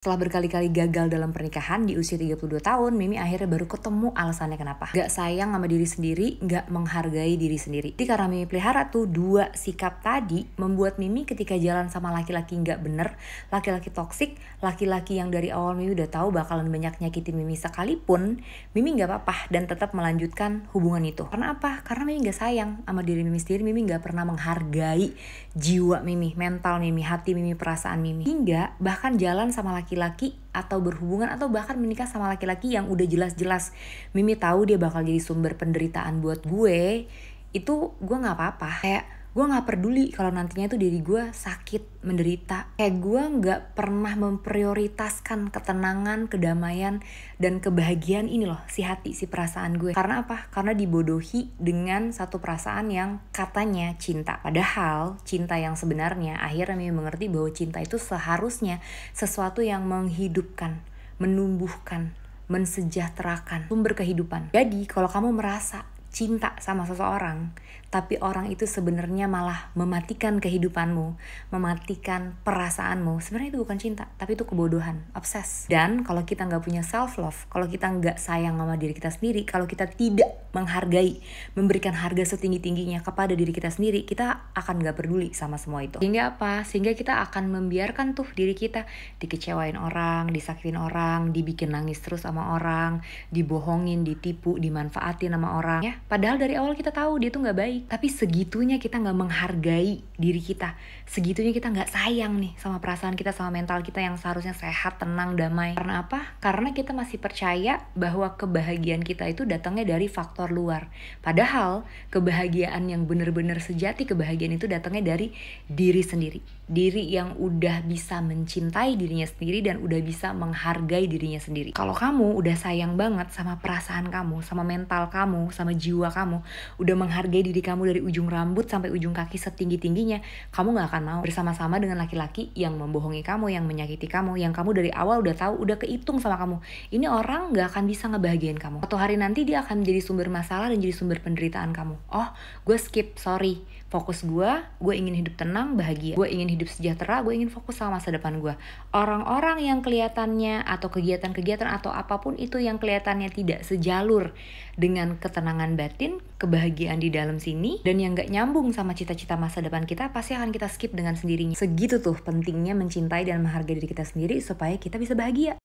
Setelah berkali-kali gagal dalam pernikahan di usia 32 tahun, Mimi akhirnya baru ketemu alasannya kenapa. Gak sayang sama diri sendiri, gak menghargai diri sendiri. Jadi karena Mimi pelihara tuh dua sikap tadi, membuat Mimi ketika jalan sama laki-laki gak bener, laki-laki toksik, laki-laki yang dari awal Mimi udah tahu bakalan banyak nyakitin Mimi sekalipun, Mimi gak apa-apa dan tetap melanjutkan hubungan itu. Karena apa? Karena Mimi gak sayang sama diri Mimi sendiri, Mimi gak pernah menghargai jiwa Mimi, mental Mimi, hati Mimi, perasaan Mimi. Hingga bahkan jalan sama laki-laki atau berhubungan atau bahkan menikah sama laki-laki yang udah jelas-jelas Mimi tahu dia bakal jadi sumber penderitaan buat gue, itu gue nggak apa-apa. Kayak gue nggak peduli kalau nantinya itu diri gue sakit, menderita. Kayak gue nggak pernah memprioritaskan ketenangan, kedamaian, dan kebahagiaan ini loh, si hati, si perasaan gue. Karena apa? Karena dibodohi dengan satu perasaan yang katanya cinta. Padahal cinta yang sebenarnya akhirnya Mimi mengerti bahwa cinta itu seharusnya sesuatu yang menghidupkan, menumbuhkan, mensejahterakan, sumber kehidupan. Jadi kalau kamu merasa cinta sama seseorang, tapi orang itu sebenarnya malah mematikan kehidupanmu, mematikan perasaanmu, sebenarnya itu bukan cinta, tapi itu kebodohan, obses. Dan kalau kita nggak punya self love, kalau kita nggak sayang sama diri kita sendiri, kalau kita tidak menghargai, memberikan harga setinggi-tingginya kepada diri kita sendiri, kita akan nggak peduli sama semua itu. Sehingga apa? Sehingga kita akan membiarkan tuh diri kita dikecewain orang, disakitin orang, dibikin nangis terus sama orang, dibohongin, ditipu, dimanfaatin sama orang, ya. Padahal dari awal kita tahu dia tuh gak baik, tapi segitunya kita gak menghargai diri kita, segitunya kita gak sayang nih sama perasaan kita, sama mental kita yang seharusnya sehat, tenang, damai. Karena apa? Karena kita masih percaya bahwa kebahagiaan kita itu datangnya dari faktor luar. Padahal kebahagiaan yang benar-benar sejati, kebahagiaan itu datangnya dari diri sendiri. Diri yang udah bisa mencintai dirinya sendiri dan udah bisa menghargai dirinya sendiri. Kalau kamu udah sayang banget sama perasaan kamu, sama mental kamu, sama jiwa kamu, udah menghargai diri kamu dari ujung rambut sampai ujung kaki setinggi-tingginya, kamu gak akan mau bersama-sama dengan laki-laki yang membohongi kamu, yang menyakiti kamu, yang kamu dari awal udah tahu, udah kehitung sama kamu. Ini orang gak akan bisa ngebahagiain kamu. Suatu hari nanti dia akan menjadi sumber masalah dan jadi sumber penderitaan kamu. Oh, gue skip, sorry. Fokus gue ingin hidup tenang, bahagia. Gue ingin hidup sejahtera, gue ingin fokus sama masa depan gue. Orang-orang yang kelihatannya atau kegiatan-kegiatan atau apapun itu yang kelihatannya tidak sejalur dengan ketenangan batin, kebahagiaan di dalam sini, dan yang gak nyambung sama cita-cita masa depan kita, pasti akan kita skip dengan sendirinya. Segitu tuh pentingnya mencintai dan menghargai diri kita sendiri supaya kita bisa bahagia.